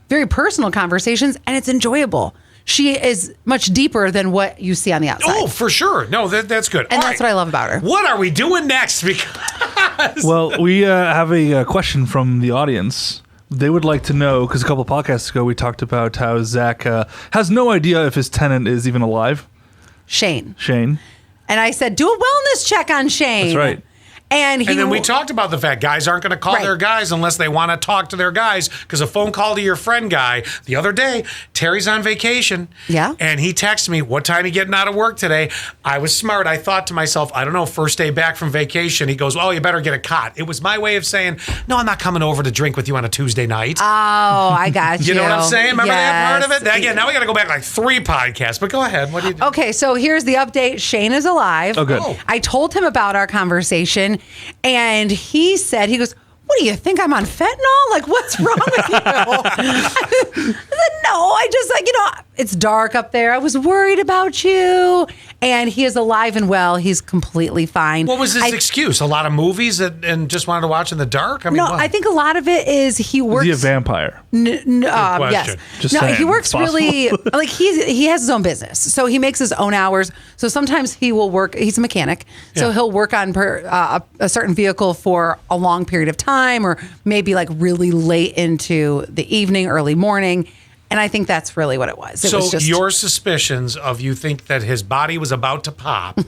Speaker 2: very personal conversations, and it's enjoyable. She is much deeper than what you see on the outside.
Speaker 1: Oh, for sure. No, that's good.
Speaker 2: And that's what I love about her.
Speaker 1: What are we doing next? Because
Speaker 3: well, we have a question from the audience. They would like to know, because a couple of podcasts ago we talked about how Zach has no idea if his tenant is even alive.
Speaker 2: Shane.
Speaker 3: And
Speaker 2: I said, do a wellness check on Shane.
Speaker 3: That's right.
Speaker 2: And
Speaker 1: then we talked about the fact guys aren't going to call their guys unless they want to talk to their guys, because a phone call to your friend guy the other day, Terry's on vacation.
Speaker 2: Yeah.
Speaker 1: And he texted me, what time are you getting out of work today? I was smart. I thought to myself, I don't know, first day back from vacation. He goes, oh, you better get a cot. It was my way of saying, no, I'm not coming over to drink with you on a Tuesday night.
Speaker 2: Oh, I got you.
Speaker 1: You know what I'm saying? Remember that part of it? Again, now we got to go back like 3 podcasts, but go ahead. What do you do?
Speaker 2: Okay, so here's the update. Shane is alive.
Speaker 3: Oh, good.
Speaker 2: I told him about our conversation, and he said, he goes, what do you think, I'm on fentanyl? Like, what's wrong with you? I said, no, I just it's dark up there. I was worried about you. And he is alive and well. He's completely fine.
Speaker 1: What was his excuse? A lot of movies and just wanted to watch in the dark? I mean,
Speaker 2: I think a lot of it is he works.
Speaker 3: Is he a vampire?
Speaker 2: Yes.
Speaker 3: Just saying,
Speaker 2: he works really, like he has his own business. So he makes his own hours. So sometimes he will work, he's a mechanic. So he'll work on a certain vehicle for a long period of time, or maybe like really late into the evening, early morning. And I think that's really what it was.
Speaker 1: So your suspicions of you think that his body was about to pop.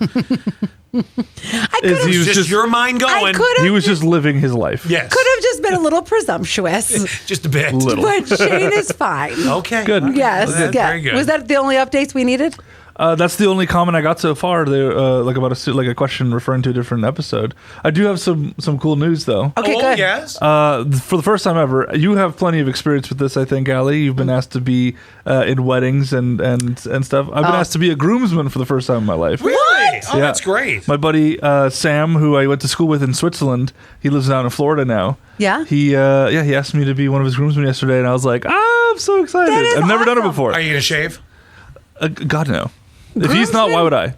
Speaker 3: Is
Speaker 1: just your mind going.
Speaker 3: He was just living his life.
Speaker 1: Yes.
Speaker 2: Could have just been a little presumptuous.
Speaker 1: Just a bit.
Speaker 2: But Shane is fine.
Speaker 1: Okay.
Speaker 3: Good.
Speaker 2: Yes.
Speaker 1: Well, very good.
Speaker 2: Was that the only updates we needed?
Speaker 3: That's the only comment I got so far. Like about a question referring to a different episode. I do have some cool news though.
Speaker 2: Okay, good.
Speaker 1: Yes.
Speaker 3: For the first time ever, you have plenty of experience with this. I think, Allie, you've been asked to be in weddings and stuff. I've been asked to be a groomsman for the first time in my life.
Speaker 1: Really? Oh, that's great.
Speaker 3: My buddy Sam, who I went to school with in Switzerland, he lives down in Florida now.
Speaker 2: Yeah?
Speaker 3: He asked me to be one of his groomsmen yesterday, and I was like, I'm so excited.
Speaker 2: That is
Speaker 3: I've never done it
Speaker 2: awesome.
Speaker 3: before.
Speaker 1: Are you going to shave?
Speaker 3: God, no. If he's not, why would I?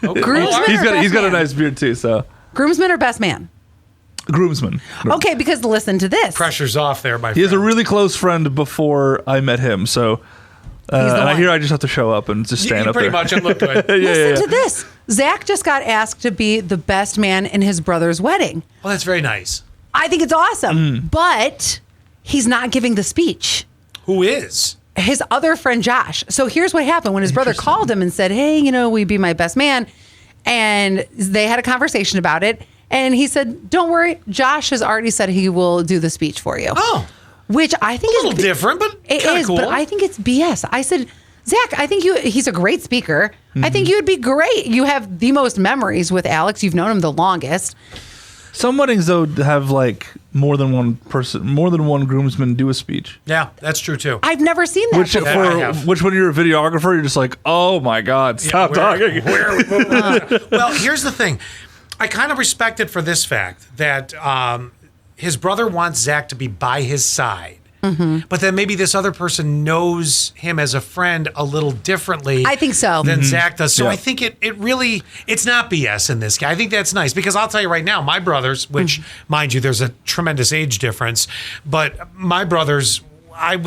Speaker 2: Groomsman
Speaker 3: he's
Speaker 2: or best
Speaker 3: got a
Speaker 2: man?
Speaker 3: nice beard, too, so.
Speaker 2: Groomsman or best man?
Speaker 3: Groomsman.
Speaker 2: Okay, because listen to this.
Speaker 1: Pressure's off there, my friend.
Speaker 3: He is a really close friend before I met him, so. And I
Speaker 2: one.
Speaker 3: hear I just have to show up and just stand
Speaker 1: You
Speaker 3: up
Speaker 1: pretty
Speaker 3: there.
Speaker 1: much and look good.
Speaker 2: Listen to this. Zach just got asked to be the best man in his brother's wedding.
Speaker 1: Well, that's very nice.
Speaker 2: I think it's awesome, but he's not giving the speech.
Speaker 1: Who is?
Speaker 2: His other friend, Josh. So here's what happened when his brother called him and said, hey, will you be my best man? And they had a conversation about it. And he said, don't worry. Josh has already said he will do the speech for you.
Speaker 1: Oh.
Speaker 2: Which I think
Speaker 1: A little different, but
Speaker 2: it
Speaker 1: kind of
Speaker 2: is,
Speaker 1: cool.
Speaker 2: but I think it's BS. I said, Zach, I think he's a great speaker. I
Speaker 3: Mm-hmm.
Speaker 2: think you would be great. You have the most memories with Alex. You've known him the longest.
Speaker 3: Some weddings, though, have like more than one groomsman do a speech.
Speaker 1: Yeah, that's true too.
Speaker 2: I've never seen that
Speaker 3: Which,
Speaker 2: before.
Speaker 1: I have.
Speaker 3: which when you're a videographer, you're just like, oh my God, stop talking.
Speaker 1: Well, here's the thing. I kind of respect it for this fact that his brother wants Zach to be by his side.
Speaker 2: Mm-hmm.
Speaker 1: But then maybe this other person knows him as a friend a little differently.
Speaker 2: I think so.
Speaker 1: Than Zach does. So
Speaker 3: Yeah.
Speaker 1: I think it really, it's not BS in this guy. I think that's nice because I'll tell you right now, my brothers, which mind you, there's a tremendous age difference, but my brothers,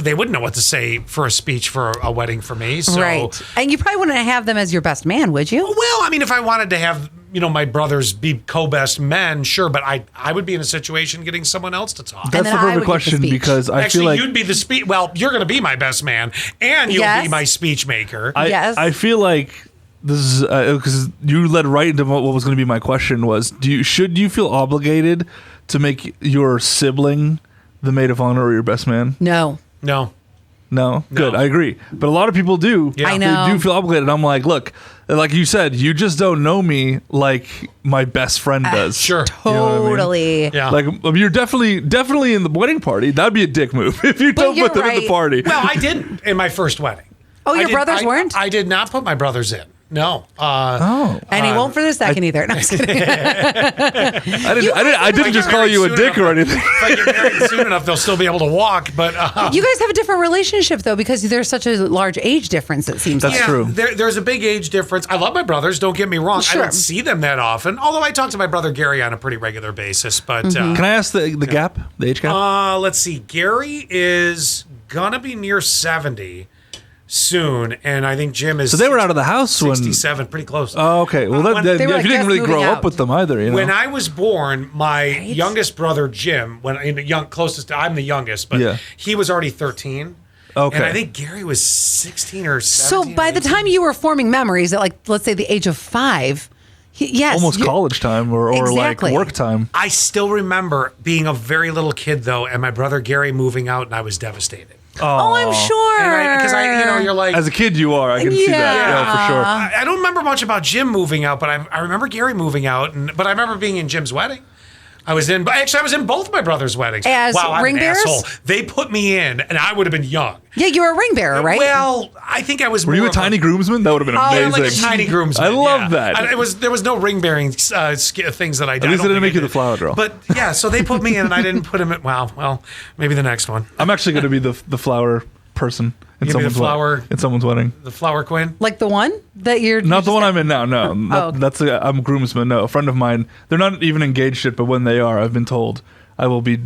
Speaker 1: they wouldn't know what to say for a speech for a wedding for me. So,
Speaker 2: Right. And you probably wouldn't have them as your best man, would you?
Speaker 1: well, I mean, if I wanted to have, my brothers be co-best men, sure, but I would be in a situation getting someone else to talk.
Speaker 3: That's
Speaker 2: then
Speaker 3: the
Speaker 2: I would
Speaker 3: perfect
Speaker 2: give the
Speaker 3: question
Speaker 2: speech.
Speaker 3: because I
Speaker 1: Actually,
Speaker 3: feel like
Speaker 1: you'd be the speech. Well, you're going to be my best man, and you'll
Speaker 2: Yes.
Speaker 1: be my speech maker.
Speaker 2: Yes.
Speaker 3: I feel like this is because you led right into what was going to be my question was should you feel obligated to make your sibling the maid of honor or your best man?
Speaker 2: No.
Speaker 1: No.
Speaker 3: Good. I agree. But a lot of people do.
Speaker 1: Yeah.
Speaker 2: I know.
Speaker 3: They do feel obligated. I'm like, look, like you said, you just don't know me like my best friend does.
Speaker 1: Sure.
Speaker 3: You know what I mean?
Speaker 2: Totally.
Speaker 1: Yeah.
Speaker 3: Like you're definitely in the wedding party. That'd be a dick move if you don't
Speaker 2: you're
Speaker 3: put them in the
Speaker 2: right.
Speaker 3: party.
Speaker 1: Well, I didn't in my first wedding.
Speaker 2: Oh, your
Speaker 1: I
Speaker 2: brothers weren't?
Speaker 1: I did not put my brothers in. No.
Speaker 2: And he won't for the second either. No, I'm just kidding.
Speaker 3: I didn't just call you a dick or anything.
Speaker 1: If I get married soon enough, they'll still be able to walk. But
Speaker 2: You guys have a different relationship, though, because there's such a large age difference, it seems
Speaker 3: That's
Speaker 2: like.
Speaker 3: true.
Speaker 1: There's a big age difference. I love my brothers. Don't get me wrong.
Speaker 2: Sure.
Speaker 1: I don't see them that often. Although I talk to my brother Gary on a pretty regular basis. But
Speaker 3: Can I ask the gap, the age gap?
Speaker 1: let's see. Gary is gonna be near 70 soon, and I think Jim is.
Speaker 3: So they were out of the house when.
Speaker 1: 67, pretty close.
Speaker 3: Oh, okay. Well,
Speaker 1: When-
Speaker 3: then
Speaker 2: They were
Speaker 3: you didn't
Speaker 2: just
Speaker 3: really grow
Speaker 2: moving
Speaker 3: up
Speaker 2: out.
Speaker 3: with them either. You know.
Speaker 1: When I was born, my youngest brother Jim, I'm the youngest, but
Speaker 3: Yeah.
Speaker 1: he was already 13.
Speaker 3: Okay.
Speaker 1: And I think Gary was 16 or 17.
Speaker 2: So by
Speaker 1: or
Speaker 2: the
Speaker 1: 18.
Speaker 2: time you were forming memories at, like, let's say the age of 5, yes.
Speaker 3: almost college time or
Speaker 2: Exactly.
Speaker 3: like work time.
Speaker 1: I still remember being a very little kid though, and my brother Gary moving out, and I was devastated.
Speaker 2: Oh, I'm sure.
Speaker 1: Because you're like.
Speaker 3: As a kid, you are. I can see that. Yeah, for sure.
Speaker 1: I don't remember much about Jim moving out, but I remember Gary moving out, but I remember being in Jim's wedding. I was in both my brothers' weddings.
Speaker 2: As
Speaker 1: wow, I'm
Speaker 2: ring
Speaker 1: an
Speaker 2: bearers?
Speaker 1: asshole. They put me in, and I would have been young.
Speaker 2: Yeah, you were a ring bearer, right?
Speaker 1: Well, I think I was.
Speaker 3: Were you
Speaker 1: more
Speaker 3: a
Speaker 1: of
Speaker 3: tiny groomsman? That would have been
Speaker 1: Yeah,
Speaker 3: amazing.
Speaker 1: like a tiny groomsman.
Speaker 3: I love
Speaker 1: yeah.
Speaker 3: that.
Speaker 1: There was no ring bearing things that I did.
Speaker 3: At least
Speaker 1: I
Speaker 3: they
Speaker 1: don't
Speaker 3: didn't make
Speaker 1: think
Speaker 3: you
Speaker 1: I
Speaker 3: the flower girl.
Speaker 1: But yeah, so they put me in, and I didn't put him in. Wow. Well, maybe the next one.
Speaker 3: I'm actually going to be the flower person in
Speaker 1: You gonna be the
Speaker 3: someone's wedding.
Speaker 1: The flower queen.
Speaker 2: Like the one that you're.
Speaker 3: Not the one I'm in now. No,
Speaker 2: okay.
Speaker 3: I'm a groomsman. No, a friend of mine. They're not even engaged yet, but when they are, I've been told I will be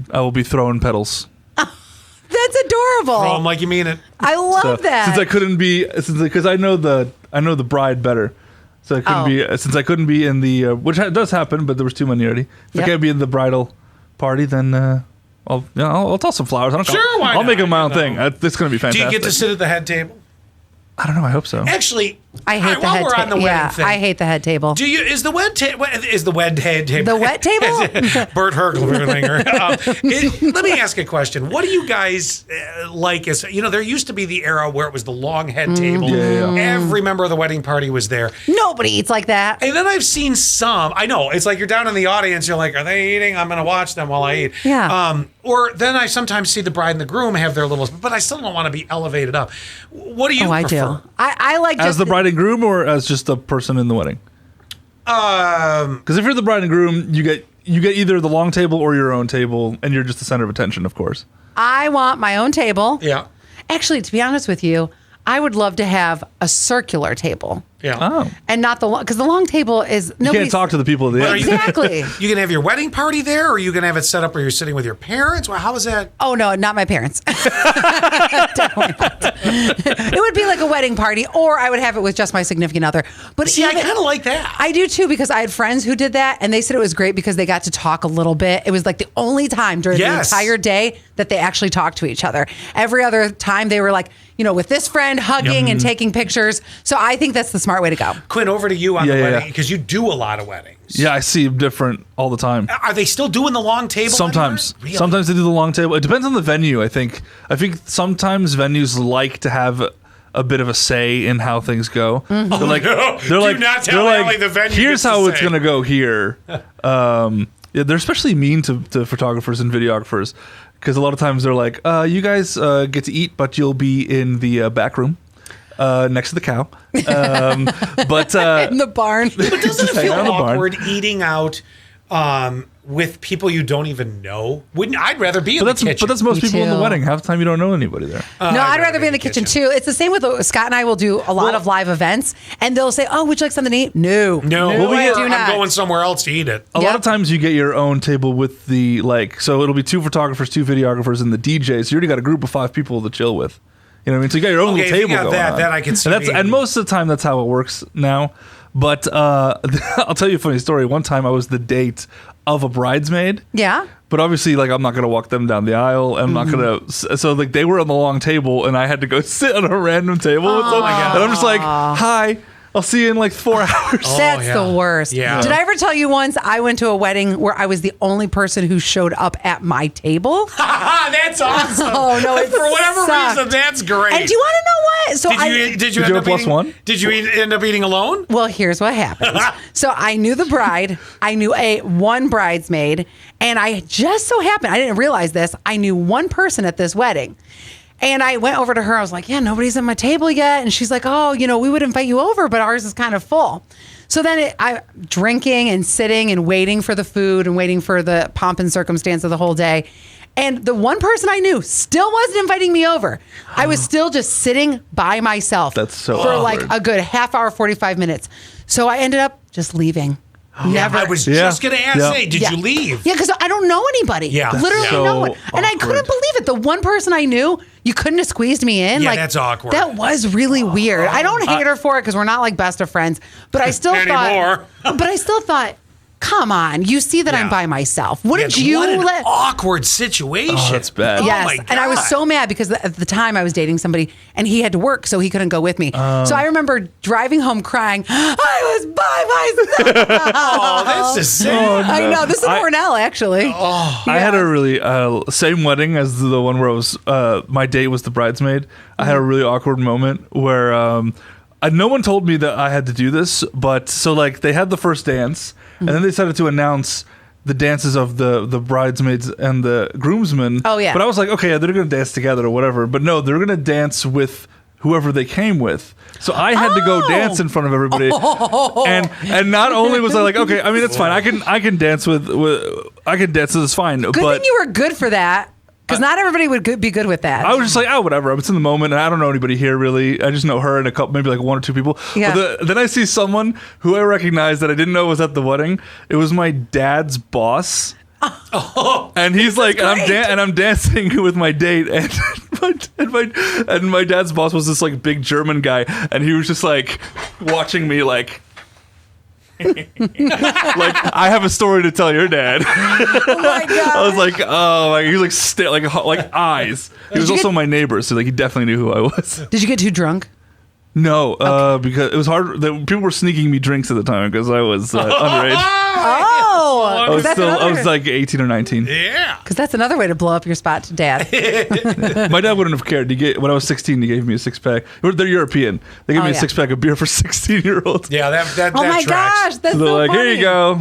Speaker 3: throwing petals.
Speaker 2: That's adorable.
Speaker 1: Throw 'em like you mean it.
Speaker 2: I love that.
Speaker 3: Since I couldn't be, because I know the bride better, so I couldn't
Speaker 2: Oh.
Speaker 3: be. Since I couldn't be in the, which does happen, but there was too many already. If I
Speaker 2: Yep.
Speaker 3: can't be in the bridal party, then I'll toss some flowers. I don't
Speaker 1: Sure, why
Speaker 3: I'll make
Speaker 1: not?
Speaker 3: it my own
Speaker 1: You know.
Speaker 3: thing. It's going to be
Speaker 1: Do
Speaker 3: fantastic.
Speaker 1: you get to sit at the head table?
Speaker 3: I don't know. I hope so.
Speaker 1: Actually,
Speaker 2: I hate the
Speaker 1: while
Speaker 2: head
Speaker 1: we're on the
Speaker 2: table.
Speaker 1: wedding
Speaker 2: Yeah,
Speaker 1: thing,
Speaker 2: I hate the head table.
Speaker 1: Is the wed table? Is the wed head table?
Speaker 2: The wet table?
Speaker 1: Bert Herglinger. Let me ask a question. What do you guys like? As there used to be the era where it was the long head table.
Speaker 3: Yeah.
Speaker 1: Every member of the wedding party was there.
Speaker 2: Nobody eats like that.
Speaker 1: And then I've seen some. I know it's like you're down in the audience. You're like, are they eating? I'm going to watch them while I eat.
Speaker 2: Yeah.
Speaker 1: Or then I sometimes see the bride and the groom have their little, but I still don't want to be elevated up. What do you
Speaker 2: Oh, I
Speaker 1: prefer?
Speaker 2: do. I like
Speaker 3: As
Speaker 2: just
Speaker 3: the bride and groom, or as just a person in the wedding? Because if you're the bride and groom, you get either the long table or your own table, and you're just the center of attention, of course.
Speaker 2: I want my own table.
Speaker 1: Yeah.
Speaker 2: Actually, to be honest with you, I would love to have a circular table.
Speaker 1: Yeah.
Speaker 3: Oh.
Speaker 2: And not the long, because the long table is
Speaker 3: You can't talk to the people at the end.
Speaker 2: Exactly.
Speaker 1: You gonna have your wedding party there, or are you gonna have it set up where you're sitting with your parents? Well, how is that?
Speaker 2: Oh no, not my parents. Definitely not. It would be like a wedding party, or I would have it with just my significant other. But
Speaker 1: See, I kind of like that.
Speaker 2: I do too, because I had friends who did that, and they said it was great because they got to talk a little bit. It was like the only time during the entire day that they actually talked to each other. Every other time they were like, with this friend hugging and taking pictures. So I think that's the smart way to go.
Speaker 1: Quinn, over to you on the wedding, because you do a lot of weddings.
Speaker 3: Yeah, I see them different all the time.
Speaker 1: Are they still doing the long table?
Speaker 3: Sometimes.
Speaker 1: Really?
Speaker 3: Sometimes they do the long table. It depends on the venue, I think. I think sometimes venues like to have a bit of a say in how things go.
Speaker 2: Mm-hmm.
Speaker 3: They're like,
Speaker 1: Do not tell Allie the venue
Speaker 3: here's
Speaker 1: gets to
Speaker 3: how it's
Speaker 1: say."
Speaker 3: going to go here. They're especially mean to photographers and videographers, because a lot of times they're like, you guys get to eat, but you'll be in the back room. Next to the cow, but
Speaker 2: In the barn.
Speaker 1: But doesn't it
Speaker 3: hang
Speaker 1: feel
Speaker 3: out in the barn.
Speaker 1: awkward eating out with people you don't even know? I'd rather be in the kitchen.
Speaker 3: But that's most
Speaker 2: Me
Speaker 3: people in the
Speaker 2: too.
Speaker 3: wedding. Half the time you don't know anybody there.
Speaker 2: No, I'd rather be in the kitchen too. It's the same with Scott and I will do a lot of live events, and they'll say, "Oh, would you like something to eat?" No, I do not.
Speaker 1: I'm going somewhere else to eat it.
Speaker 3: A lot of times you get your own table with the so it'll be 2 photographers, 2 videographers, and the DJ. So you already got a group of 5 people to chill with. You know what I mean? So you got your own
Speaker 1: Okay,
Speaker 3: little
Speaker 1: if you
Speaker 3: table
Speaker 1: got
Speaker 3: going
Speaker 1: that,
Speaker 3: on.
Speaker 1: then I can see
Speaker 3: And most of the time that's how it works now. But I'll tell you a funny story. One time I was the date of a bridesmaid.
Speaker 2: Yeah.
Speaker 3: But obviously, I'm not gonna walk them down the aisle. I'm not gonna. So they were on the long table, and I had to go sit on a random table with them. And I'm just like, "Hi, I'll see you in 4 hours."
Speaker 2: That's the worst.
Speaker 1: Yeah.
Speaker 2: Did I ever tell you once I went to a wedding where I was the only person who showed up at my table?
Speaker 1: That's awesome.
Speaker 2: Oh, no, it
Speaker 1: For whatever
Speaker 2: sucked.
Speaker 1: reason, that's great.
Speaker 2: And do you want to know what? So
Speaker 1: Did you
Speaker 3: have
Speaker 1: end
Speaker 3: a
Speaker 1: up
Speaker 3: plus
Speaker 1: eating,
Speaker 3: one?
Speaker 1: Did you end up eating alone?
Speaker 2: Well, here's what happened. So I knew the bride. I knew one bridesmaid. And I just so happened, I didn't realize this, I knew one person at this wedding. And I went over to her. I was like, yeah, nobody's at my table yet. And she's like, oh, we would invite you over, but ours is kind of full. So then I'm drinking and sitting and waiting for the food and waiting for the pomp and circumstance of the whole day. And the one person I knew still wasn't inviting me over. I was still just sitting by myself.
Speaker 3: That's so
Speaker 2: for
Speaker 3: awkward.
Speaker 2: a good half hour, 45 minutes. So I ended up just leaving. Never.
Speaker 1: I was just going to ask, did you leave?
Speaker 2: Yeah, because I don't know anybody.
Speaker 1: Yeah. That's
Speaker 2: Literally
Speaker 3: so
Speaker 2: no one. And I
Speaker 3: awkward.
Speaker 2: couldn't believe it. The one person I knew, you couldn't have squeezed me in.
Speaker 1: Yeah, that's awkward.
Speaker 2: That was really weird. I don't hate her for it because we're not best of friends. But I still
Speaker 1: Anymore.
Speaker 2: thought, come on, you see that I'm
Speaker 1: Yeah.
Speaker 2: by myself. Wouldn't
Speaker 1: Yeah,
Speaker 2: you
Speaker 1: what an
Speaker 2: let...
Speaker 1: awkward situation.
Speaker 3: Oh, that's bad.
Speaker 1: Oh,
Speaker 2: Yes,
Speaker 1: my God.
Speaker 2: and I was so mad because at the time I was dating somebody and he had to work, so he couldn't go with me. So I remember driving home crying, I was by myself.
Speaker 1: Oh, that's just sad.
Speaker 2: I know, this is Ornell, actually.
Speaker 3: I had a really same wedding as the one where I was. My date was the bridesmaid. I had a really awkward moment where no one told me that I had to do this, but so they had the first dance, and then they decided to announce the dances of the bridesmaids and the groomsmen.
Speaker 2: Oh, yeah.
Speaker 3: But I was like, okay, they're going to dance together or whatever. But no, they're going to dance with whoever they came with. So I had to go dance in front of everybody. And not only was I like, okay, I mean, it's fine. I can dance with I can dance. So it's fine.
Speaker 2: Good
Speaker 3: but
Speaker 2: thing you were good for that, because not everybody would be good with that.
Speaker 3: I was just like, oh, whatever. I'm in the moment, and I don't know anybody here really. I just know her and a couple, maybe 1 or 2 people.
Speaker 2: Yeah.
Speaker 3: But then I see someone who I recognized that I didn't know was at the wedding. It was my dad's boss. And he's like, and I'm dancing with my date, and my dad's boss was this big German guy, and he was just watching me I have a story to tell your dad.
Speaker 2: Oh my God.
Speaker 3: I was like, oh, he was eyes. He was also my neighbor, so he definitely knew who I was.
Speaker 2: Did you get too drunk?
Speaker 3: No, because it was hard. People were sneaking me drinks at the time because I was underage.
Speaker 2: Oh,
Speaker 3: I was 18 or 19.
Speaker 1: Yeah.
Speaker 2: because that's another way to blow up your spot to dad.
Speaker 3: My dad wouldn't have cared. When I was 16, he gave me a 6-pack. They're European. They gave me a 6-pack of beer for 16-year-olds.
Speaker 1: Yeah, that
Speaker 2: Oh my
Speaker 1: tracks.
Speaker 2: gosh, that's
Speaker 3: So they're
Speaker 2: so
Speaker 3: like,
Speaker 2: funny.
Speaker 3: here you go.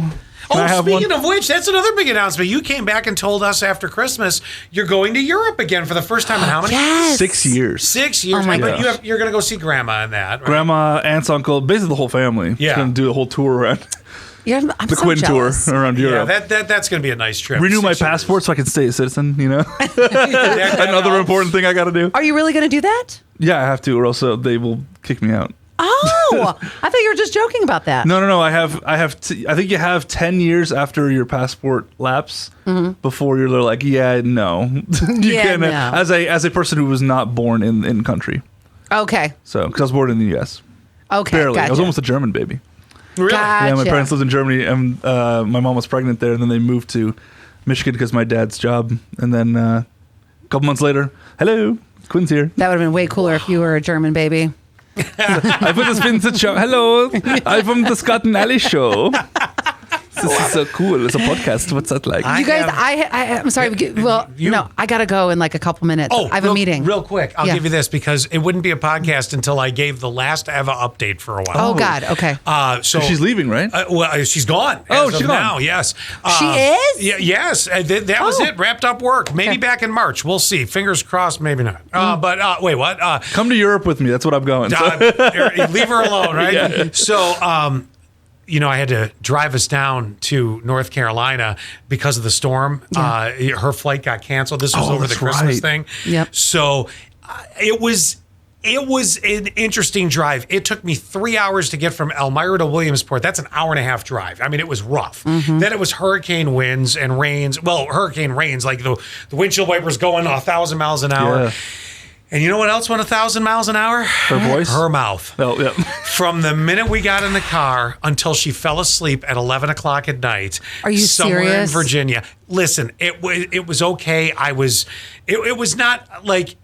Speaker 3: Can I have
Speaker 1: speaking
Speaker 3: one?
Speaker 1: of which, that's another big announcement. You came back and told us after Christmas you're going to Europe again for the first time in how many?
Speaker 2: Yes.
Speaker 3: 6 years.
Speaker 1: 6 years.
Speaker 2: Oh my
Speaker 1: But
Speaker 3: gosh.
Speaker 1: you're going to go see Grandma in that, right?
Speaker 3: Grandma, aunts, uncle, basically the whole family.
Speaker 1: Yeah.
Speaker 3: Going to do a whole tour around
Speaker 2: I'm
Speaker 3: the
Speaker 2: so
Speaker 3: Quinn
Speaker 2: jealous.
Speaker 3: tour around
Speaker 1: Yeah,
Speaker 3: Europe.
Speaker 1: that's going to be a nice trip.
Speaker 3: Renew my
Speaker 1: 6 years.
Speaker 3: passport so I can stay a citizen, you know?
Speaker 1: That
Speaker 3: Another
Speaker 1: helps.
Speaker 3: important thing I got to do.
Speaker 2: Are you really going to do that?
Speaker 3: Yeah, I have to, or else they will kick me out.
Speaker 2: Oh, I thought you were just joking about that.
Speaker 3: No. I think you have 10 years after your passport lapse before you're like, yeah, no. You
Speaker 2: Yeah,
Speaker 3: can,
Speaker 2: no.
Speaker 3: as a person who was not born in country.
Speaker 2: Okay.
Speaker 3: So, because I was born in the U.S.
Speaker 2: Okay.
Speaker 3: Barely.
Speaker 2: Gotcha.
Speaker 3: I was almost a German baby.
Speaker 1: Really?
Speaker 2: Gotcha.
Speaker 3: Yeah, my parents lived in Germany, and my mom was pregnant there, and then they moved to Michigan because my dad's job. And then a couple months later, hello, Quinn's here.
Speaker 2: That would have been way cooler if you were a German baby.
Speaker 3: I put this Vincent show. Hello, I'm from the Scott and Alley show. This is so cool. It's a podcast. What's that like?
Speaker 2: You guys, I'm sorry. No, I got to go in like a couple minutes.
Speaker 1: Oh,
Speaker 2: I have a meeting.
Speaker 1: Real quick, I'll
Speaker 2: Yeah.
Speaker 1: give you this because it wouldn't be a podcast until I gave the last Eva update for a while.
Speaker 2: Oh, God. Okay.
Speaker 1: So
Speaker 3: She's leaving, right?
Speaker 1: She's gone.
Speaker 3: Oh,
Speaker 1: as of
Speaker 3: she's gone.
Speaker 1: now. Yes,
Speaker 2: She is?
Speaker 1: Yes, that was
Speaker 2: Oh.
Speaker 1: it. Wrapped up work. Maybe
Speaker 2: Okay.
Speaker 1: back in March. We'll see. Fingers crossed. Maybe not. But wait, what?
Speaker 3: Come to Europe with me. That's what I'm going.
Speaker 1: Leave her alone, right? So, I had to drive us down to North Carolina because of the storm. Her flight got canceled. This was
Speaker 3: Oh,
Speaker 1: over the
Speaker 3: that's
Speaker 1: Christmas
Speaker 3: right.
Speaker 1: thing.
Speaker 2: Yep.
Speaker 1: So it was an interesting drive. It took me 3 hours to get from Elmira to Williamsport. That's an hour and a half drive. I mean, it was rough. Then it was hurricane winds and rains. Well, hurricane rains, like the windshield wipers going 1,000 miles an hour.
Speaker 3: Yeah.
Speaker 1: And you know what else went 1,000 miles an hour?
Speaker 3: Her voice?
Speaker 1: Her mouth.
Speaker 3: Oh, yeah.
Speaker 1: From the minute we got in the car until she fell asleep at 11 o'clock at night.
Speaker 2: Are you
Speaker 1: somewhere
Speaker 2: serious?
Speaker 1: in Virginia. Listen, it was okay. It was not like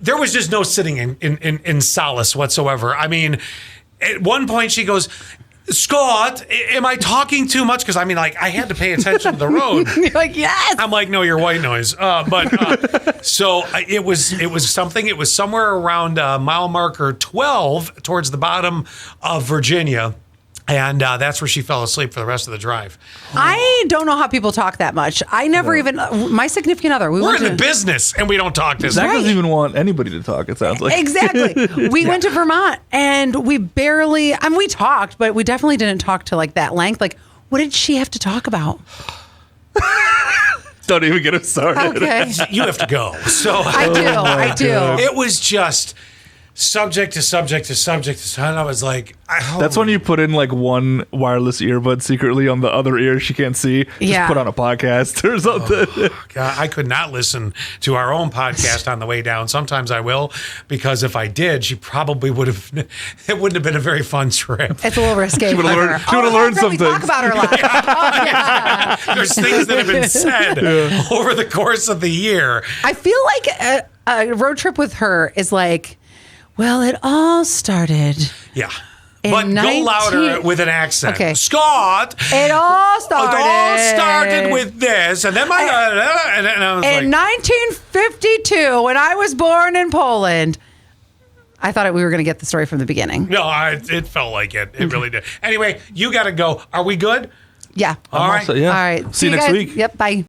Speaker 1: there was just no sitting in solace whatsoever. I mean, at one point she goes, Scott, am I talking too much? Because I mean, like, I had to pay attention to the road.
Speaker 2: You're like, yes.
Speaker 1: I'm like, no, you're white noise. So it was something. It was somewhere around mile marker 12 towards the bottom of Virginia. And that's where she fell asleep for the rest of the drive.
Speaker 2: I don't know how people talk that much. I never even, my significant other,
Speaker 1: We're in the business and we don't talk this
Speaker 3: Zach
Speaker 1: way.
Speaker 3: doesn't even want anybody to talk, it sounds like.
Speaker 2: Exactly. We went to Vermont and we barely, we talked, but we definitely didn't talk to like that length. Like, what did she have to talk about?
Speaker 3: Don't even get us started.
Speaker 2: Okay.
Speaker 1: You have to go. So
Speaker 2: I do.
Speaker 1: it was just subject to subject to subject to subject. And I was like,
Speaker 3: That's when you put in like one wireless earbud secretly on the other ear she can't see. Just
Speaker 2: Yeah.
Speaker 3: put on a podcast or something.
Speaker 1: God, I could not listen to our own podcast on the way down. Sometimes I will, because if I did, she probably would have. It wouldn't have been a very fun trip.
Speaker 2: It's a little risque.
Speaker 3: She would've
Speaker 2: for
Speaker 3: learned-
Speaker 2: her.
Speaker 3: she would've learned
Speaker 2: that's right,
Speaker 3: some
Speaker 2: we talk
Speaker 3: things.
Speaker 2: about her life. Oh, yeah.
Speaker 1: There's things that have been said over the course of the year.
Speaker 2: I feel like a road trip with her is like, well, it all started.
Speaker 1: Yeah.
Speaker 2: In
Speaker 1: But
Speaker 2: 19
Speaker 1: go louder with an accent.
Speaker 2: Okay.
Speaker 1: Scott.
Speaker 2: It all started.
Speaker 1: It all started with this, and then my and I was
Speaker 2: In
Speaker 1: like,
Speaker 2: 1952, when I was born in Poland. I thought we were going to get the story from the beginning.
Speaker 1: no, it felt like it. It really did. Anyway, you got to go. Are we good?
Speaker 2: Yeah.
Speaker 1: All right.
Speaker 3: So, yeah.
Speaker 2: All right.
Speaker 3: See you next
Speaker 2: guys.
Speaker 3: week.
Speaker 2: Yep. Bye.